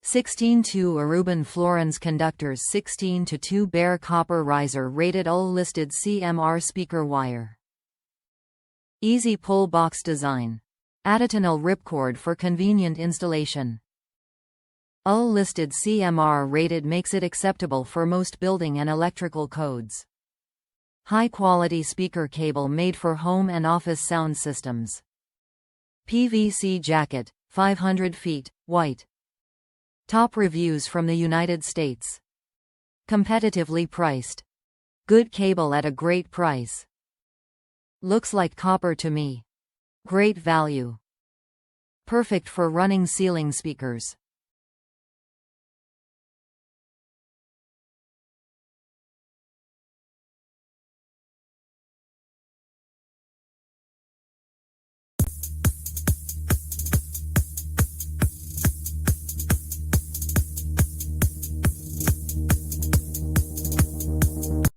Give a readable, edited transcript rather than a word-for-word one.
16:2 Aruban Florence Conductors 16:2 bare copper riser rated UL listed CMR speaker wire. Easy pull box design. Additinal ripcord for convenient installation. UL listed CMR rated makes it acceptable for most building and electrical codes. High quality speaker cable made for home and office sound systems. PVC Jacket, 500 feet, white. Top reviews from the United States. Competitively priced. Good cable at a great price. Looks like copper to me. Great value. Perfect for running ceiling speakers.